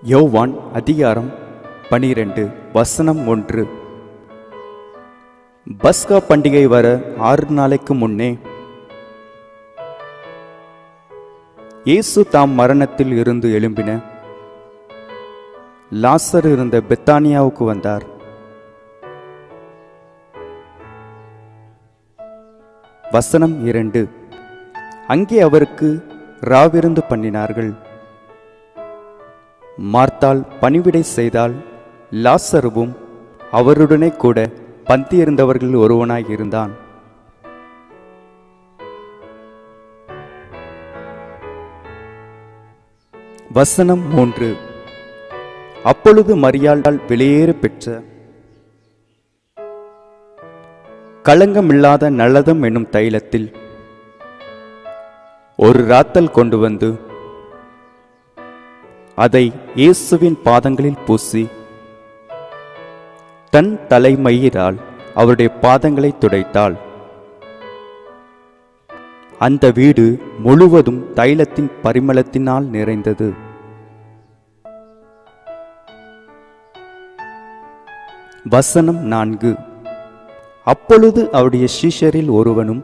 யோவான் அதிகாரம் 12 வசனம் 1. பஸ்கா பண்டிகை வர 6 நாளைக்கு முன்னே இயேசு தாம் மரணத்தில் இருந்து எழும்பின லாசர் இருந்த பெத்தானியாவுக்கு வந்தார். வசனம் 2. அங்கே அவருக்கு ராவிருந்து பண்ணினார்கள். மார்த்தாள் பணிவிடை செய்தால் லாசருவும் அவருடனே கூட பந்தியிருந்தவர்கள் ஒருவனாய் இருந்தான். வசனம் 3. அப்பொழுது மரியாள் வெளியேற பெற்ற களங்கமில்லாத நல்லதம் என்னும் தைலத்தில் ஒரு ராத்தல் கொண்டு வந்து அதை இயேசுவின் பாதங்களில் பூசி தன் தலைமயிரால் அவருடைய பாதங்களை துடைத்தாள். அந்த வீடு முழுவதும் தைலத்தின் பரிமளத்தினால் நிறைந்தது. வசனம் 4. அப்பொழுது அவருடைய சீஷரில் ஒருவனும்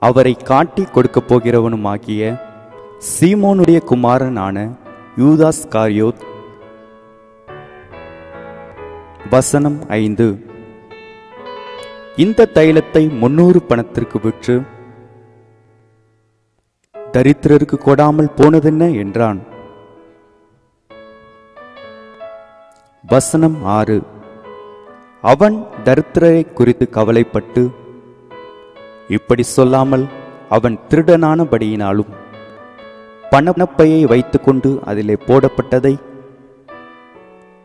அவரை காட்டி கொடுக்கப் போகிறவனுமாகிய சீமோனுடைய குமாரனான யூதாஸ் காரியோத். வசனம் 5. இந்த தைலத்தை 300 பணத்திற்கு விற்று தரித்திரருக்கு கொடாமல் போனதென்ன என்றான். வசனம் 6. அவன் தரித்திரரை குறித்து கவலைப்பட்டு இப்படி சொல்லாமல் அவன் திருடனானபடியினாலும் பணப்பையை வைத்துக்கொண்டு அதிலே போடப்பட்டதை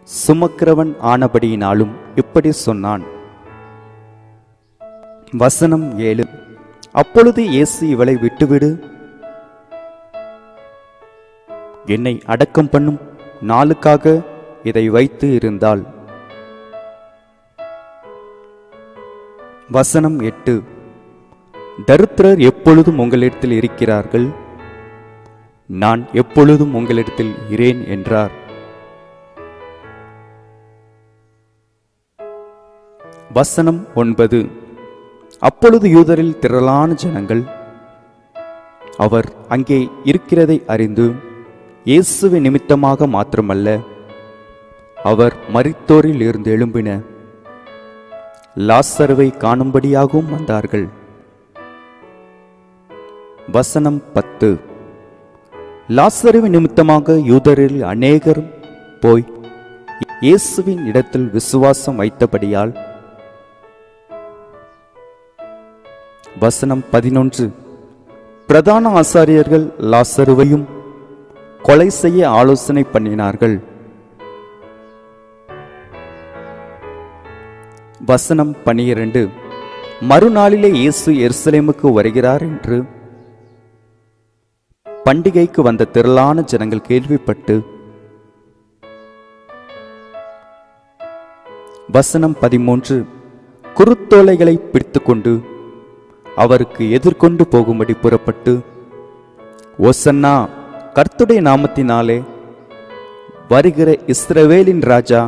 சுமக்கிறவன் ஆனபடியினாலும் இப்படி சொன்னான். வசனம் 7. அப்பொழுது இயேசு இவளை விட்டுவிடு, என்னை அடக்கம் பண்ணும் நாளுக்காக இதை வைத்து இருந்தாள். வசனம் 8. தரித்திரர் எப்பொழுதும் உங்களிடத்தில் இருக்கிறார்கள், நான் எப்பொழுதும் உங்களிடத்தில் இரேன் என்றார். வசனம் 9. அப்பொழுது யூதரில் திரளான ஜனங்கள் அவர் அங்கே இருக்கிறதை அறிந்து இயேசுவின் நிமித்தமாக மாத்திரமல்ல, அவர் மரித்தோரில் இருந்து எழும்பின லாசருவை காணும்படியாகவும் வந்தார்கள். வசனம் 10. லாசருவின் நிமித்தமாக யூதரில் அநேகரும் போய் இயேசுவின் இடத்தில் விசுவாசம் வைத்தபடியால். வசனம் 11. பிரதான ஆசாரியர்கள் லாசருவையும் கொலை செய்ய ஆலோசனை பண்ணினார்கள். வசனம் 12. மறுநாளிலே இயேசு எருசலேமுக்கு வருகிறார் என்று பண்டிகைக்கு வந்த திரளான ஜனங்கள் கேள்விப்பட்டு. வசனம் 13. குருத்தோலைகளை பிடித்துக்கொண்டு அவருக்கு எதிர்கொண்டு போகும்படி புறப்பட்டு, ஓசன்னா, கர்த்தருடைய நாமத்தினாலே வருகிற இஸ்ரவேலின் ராஜா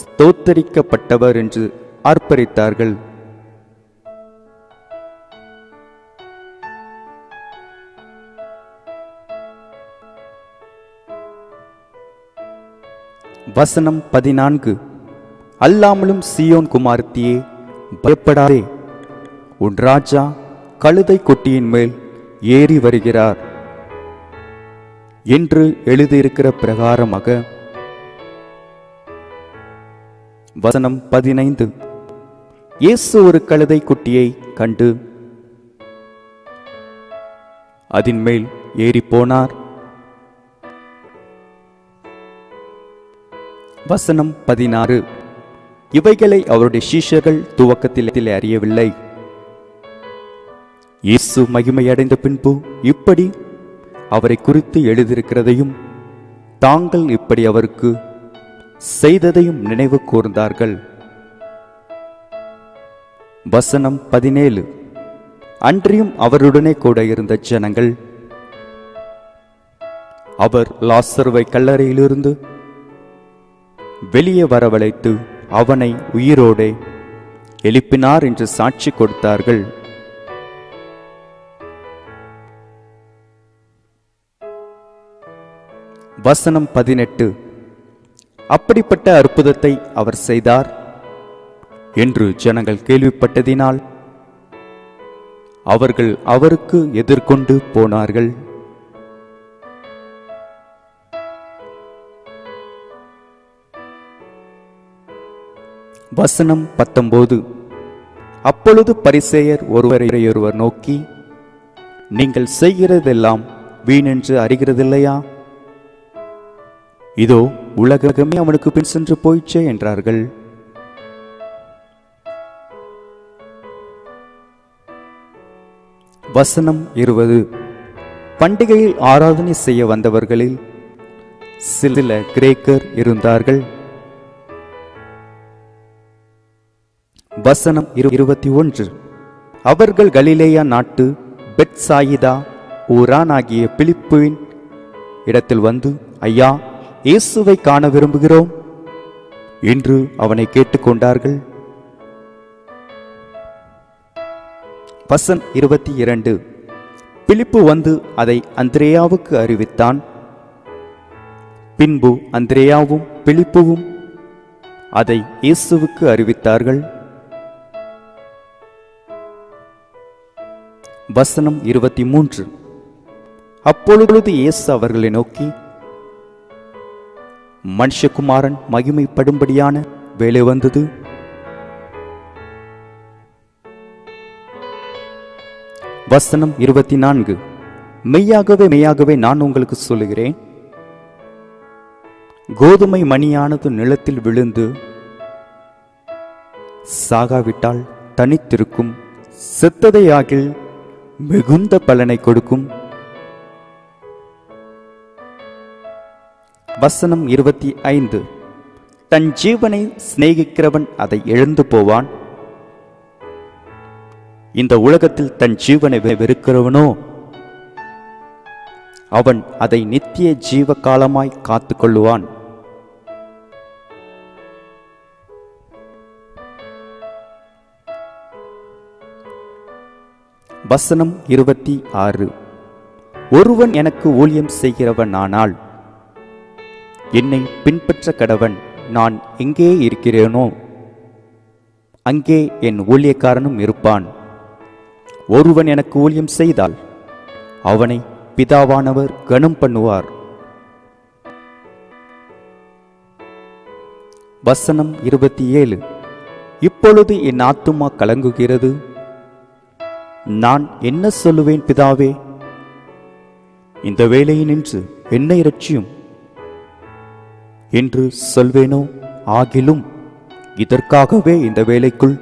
ஸ்தோத்தரிக்கப்பட்டவர் என்று ஆர்ப்பரித்தார்கள். வசனம் 14. அல்லாமலும் சீயோன் குமாரத்தியே, பயப்படாதே, உன் ராஜா கழுதை கொட்டியின் மேல் ஏறி வருகிறார் என்று எழுதியிருக்கிற பிரகாரமாக. வசனம் 15. இயேசு ஒரு கழுதை குட்டியை கண்டு அதன் மேல் ஏறி போனார். வசனம் 16. இவைகளை அவருடைய சீஷர்கள் துவக்கத்தில் அறியவில்லை. இயேசு மகிமையடைந்த பின்பு இப்படி அவரை குறித்து எழுதியிருக்கிறதையும் தாங்கள் இப்படி அவருக்கு செய்ததையும் நினைவு கூர்ந்தார்கள். வசனம் 17. அன்றியும் அவருடனே கூட இருந்த ஜனங்கள் அவர் லாசருவை கல்லறையிலிருந்து வெளியே வரவழைத்து அவனை உயிரோடே எழுப்பினார் என்று சாட்சி கொடுத்தார்கள். வசனம் 18. அப்படிப்பட்ட அற்புதத்தை அவர் செய்தார் என்று ஜனங்கள் கேள்விப்பட்டதினால் அவர்கள் அவருக்கு எதிர்கொண்டு போனார்கள். வசனம் 19. அப்பொழுது பரிசேயர் ஒருவரையொருவர் நோக்கி, நீங்கள் செய்கிறதெல்லாம் வீணென்று அறிகிறதில்லையா? இதோ உலகமே அவனுக்கு பின் சென்று போயிற்றே என்றார்கள். வசனம் 20. பண்டிகையில் ஆராதனை செய்ய வந்தவர்களில் சில கிரேக்கர் இருந்தார்கள். வசனம் 21. அவர்கள் கலிலேயா நாட்டு பெத்சாயிதா ஊரானாகிய பிலிப்புவின் இடத்தில் வந்து, ஐயா, இயேசுவை காண விரும்புகிறோம் என்று அவனை கேட்டுக்கொண்டார்கள். வசனம் 22. பிலிப்பு வந்து அதை அந்திரேயாவுக்கு அறிவித்தான். பின்பு அந்திரேயாவும் பிலிப்புவும் அதை இயேசுவுக்கு அறிவித்தார்கள். வசனம் 23. அப்பொழுது இயேசு அவர்களை நோக்கி, மனுஷகுமாரன் மகிமைப்படும்படியான வேலை வந்தது. வசனம் 24. மெய்யாகவே மெய்யாகவே நான் உங்களுக்கு சொல்லுகிறேன், கோதுமை மணியானது நிலத்தில் விழுந்து சாகாவிட்டால் தனித்திருக்கும், செத்ததையாகில் மிகுந்த பலனை கொடுக்கும். வசனம் 25. தன் ஜீவனை சிநேகிக்கிறவன் அதை இழந்து போவான். இந்த உலகத்தில் தன் ஜீவனை வெறுக்கிறவனோ அவன் அதை நித்திய ஜீவ காலமாய் காத்து கொள்ளுவான். வசனம் 26. ஒருவன் எனக்கு ஊழியம் செய்கிறவனானால் என்னை பின்பற்ற கடவன். நான் எங்கே இருக்கிறேனோ அங்கே என் ஊழியக்காரனும் இருப்பான். ஒருவன் எனக்கு ஊழியம் செய்தால் அவனை பிதாவானவர் கனம் பண்ணுவார். வசனம் 27. இப்பொழுது என் ஆத்துமா கலங்குகிறது. நான் என்ன சொல்லுவேன் பிதாவே? இந்த வேளையினின்று என்னை இரட்சியும் என்று சொல்வேனோ? ஆகிலும் இதற்காகவே இந்த வேலைக்குள்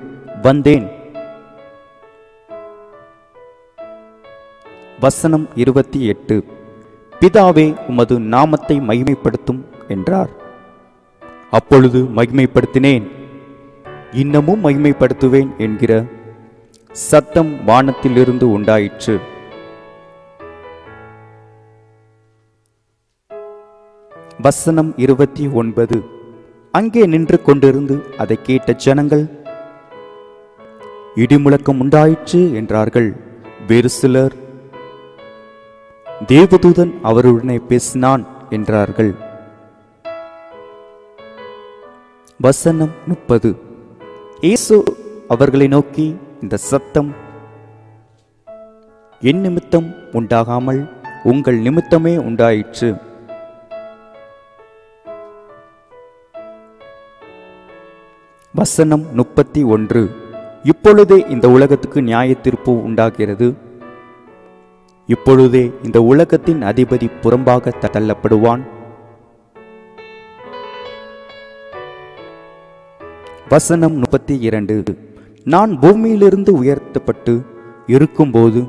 வந்தேன். வசனம் 28. பிதாவே, உமது நாமத்தை மகிமைப்படுத்தும் என்றார். அப்பொழுது மகிமைப்படுத்தினேன், இன்னமும் மகிமைப்படுத்துவேன் என்கிற சத்தம் வானத்திலிருந்து உண்டாயிற்று. வசனம் 29. அங்கே நின்று கொண்டிருந்து அதை கேட்ட ஜனங்கள், இடிமுழக்கம் உண்டாயிற்று என்றார்கள். வேறு சிலர், தேவதூதன் அவருடனே பேசினான் என்றார்கள். வசனம் 30. இயேசு அவர்களை நோக்கி, இந்த சத்தம் என் நிமித்தம் உண்டாகாமல் உங்கள் நிமித்தமே உண்டாயிற்று. வசனம் 31. இப்பொழுதே இந்த உலகத்துக்கு நியாய தீர்ப்பு உண்டாகிறது. இப்பொழுதே இந்த உலகத்தின் அதிபதி புறம்பாக தள்ளப்படுவான். வசனம் 32. நான் பூமியிலிருந்து உயர்த்தப்பட்டு இருக்கும்போது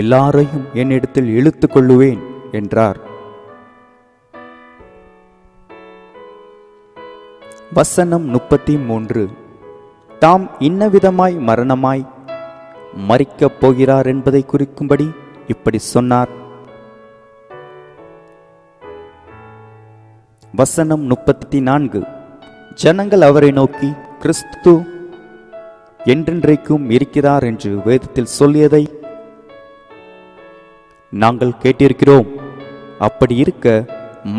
எல்லாரையும் என்னிடத்தில் இழுத்துக் கொள்ளுவேன் என்றார். வசனம் 33. தாம் இன்னவிதமாய் மரணமாய் மரிக்கப் போகிறார் என்பதை குறிக்கும்படி இப்படி சொன்னார். வசனம் 34. ஜனங்கள் அவரை நோக்கி, கிறிஸ்து என்றென்றைக்கும் இருக்கிறார் என்று வேதத்தில் சொல்லியதை நாங்கள் கேட்டிருக்கிறோம். அப்படி இருக்க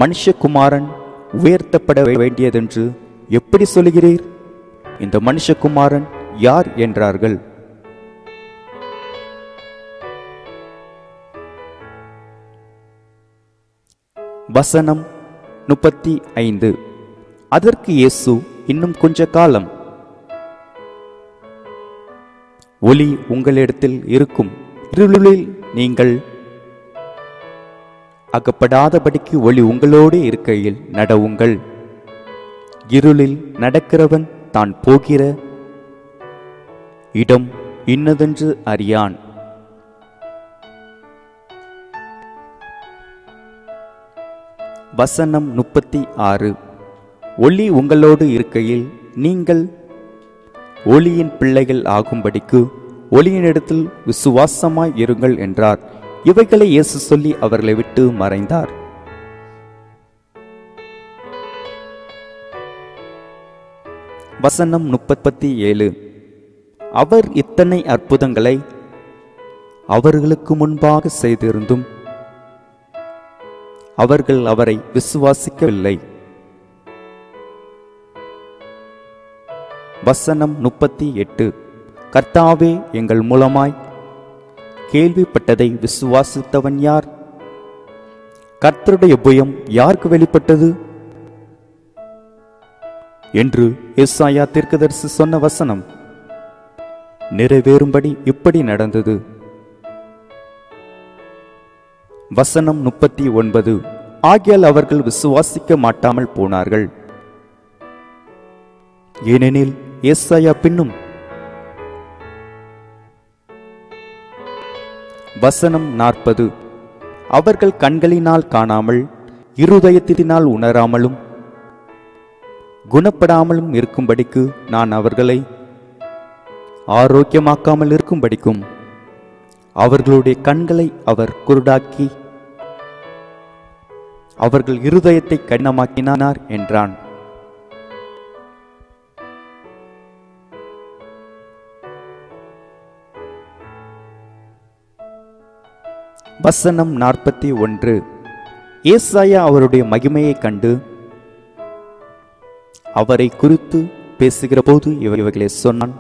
மனுஷகுமாரன் உயர்த்தப்பட வேண்டியதென்று எப்படி சொல்லுகிறீர்? இந்த மனுஷகுமாரன் யார் என்றார்கள். வசனம் 35. அதற்கு இயேசு, இன்னும் கொஞ்ச காலம் ஒளி உங்களிடத்தில் இருக்கும். இருளில் நீங்கள் அகப்படாதபடிக்கு ஒளி உங்களோடு இருக்கையில் நடவுங்கள். இருளில் நடக்கிறவன் தான் போகிற இடம் இன்னதென்று அறியான். வசனம் 36. ஒளி உங்களோடு இருக்கையில் நீங்கள் ஒளியின் பிள்ளைகள் ஆகும்படிக்கு ஒளியினிடத்தில் விசுவாசமாய் இருங்கள் என்றார். இவைகளை இயேசு சொல்லி அவர்களை விட்டு மறைந்தார். வசனம் 37. அவர் இத்தனை அற்புதங்களை அவர்களுக்கு முன்பாக செய்திருந்தும் அவர்கள் அவரை விசுவாசிக்கவில்லை. வசனம் 38. கர்த்தாவே, எங்கள் மூலமாய் கேள்விப்பட்டதை விசுவாசித்தவன் யார்? கர்த்தருடைய புயம் யாருக்கு வெளிப்பட்டது என்று ஏசாயா தீர்க்கதரிசி சொன்ன வசனம் நிறைவேறும்படி இப்படி நடந்தது. வசனம் 39. ஆகையால் அவர்கள் விசுவாசிக்க மாட்டாமல் போனார்கள். ஏனெனில் ஏசாயா பின்னும். வசனம் 40. அவர்கள் கண்களினால் காணாமல் இருதயத்தினால் உணராமலும் குணப்படாமலும் இருக்கும்படிக்கு நான் அவர்களை ஆரோக்கியமாக்காமல் இருக்கும்படிக்கும் அவர்களுடைய கண்களை அவர் குருடாக்கி அவர்கள் இருதயத்தை கடினமாக்கினார் என்றான். வசனம் 41. ஏசாயா அவருடைய மகிமையை கண்டு அவரை குறித்து பேசுகிற போது இவைகளை சொன்னான்.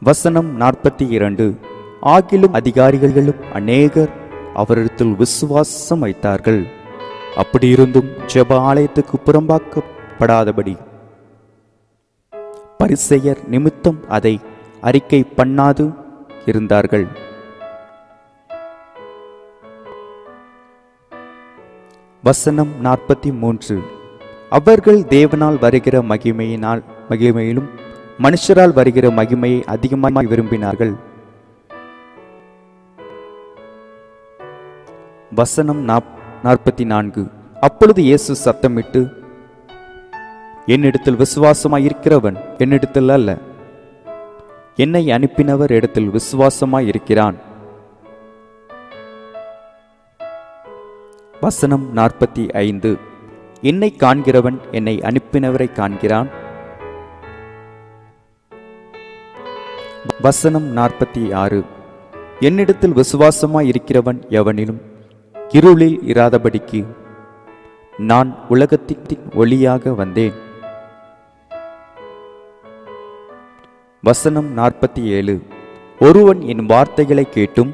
வசனம் 42. ஆகிலும் அதிகாரிகளும் அநேகர் அவரிடத்தில் விசுவாசம் வைத்தார்கள். அப்படியிருந்தும் ஜெப ஆலயத்துக்கு புறம்பாக்கப்படாதபடி பரிசேயர் நிமித்தம் அதை அறிக்கை பண்ணாது இருந்தார்கள். வசனம் 43. அவர்கள் தேவனால் வருகிற மகிமையிலும் மனுஷரால் வருகிற மகிமையை அதிகமாக விரும்பினார்கள். வசனம் 44. அப்பொழுது இயேசு சத்தமிட்டு, என்னிடத்தில் விசுவாசமாய் இருக்கிறவன் என்னிடத்தில் அல்ல, என்னை அனுப்பினவர் இடத்தில் விசுவாசமாய் இருக்கிறான். வசனம் 45. என்னை காண்கிறவன் என்னை அனுப்பினவரை காண்கிறான். வசனம் 46. என்னிடத்தில் விசுவாசமாய் இருக்கிறவன் எவனிலும் இருளில் இராதபடிக்கு நான் உலகத்தின் ஒளியாக வந்தேன். வசனம் 47. ஒருவன் என் வார்த்தைகளை கேட்டும்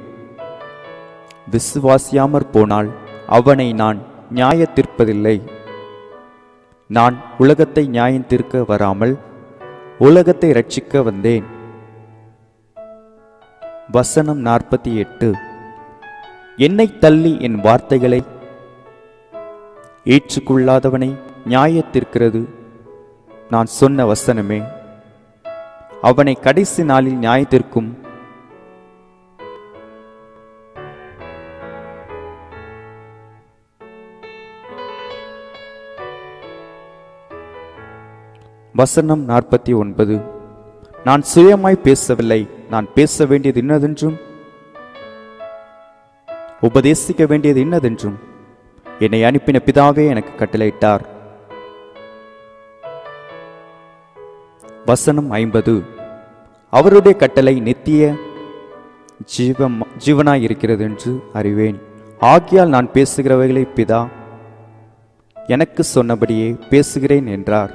விசுவாசியாமற் போனால் அவனை நான் நியாய தீர்ப்பதில்லை. நான் உலகத்தை நியாயம் தீர்க்க வராமல் உலகத்தை இரட்சிக்க வந்தேன். வசனம் 48. என்னை தள்ளி என் வார்த்தைகளை ஏற்றுக்கொள்ளாதவனை நியாயத்திற்கிறது நான் சொன்ன வசனமே அவனை கடைசி நாளில் நியாயத்திற்கும். வசனம் 49. நான் சுயமாய் பேசவில்லை, நான் பேச வேண்டியது இன்னதென்றும் உபதேசிக்க வேண்டியது இன்னதென்றும் என்னை அனுப்பின பிதாவே எனக்கு கட்டளையிட்டார். வசனம் 50. அவருடைய கட்டளை நித்திய ஜீவனாயிருக்கிறது என்று அறிவேன். ஆகையால் நான் பேசுகிறவைகளை பிதா எனக்கு சொன்னபடியே பேசுகிறேன் என்றார்.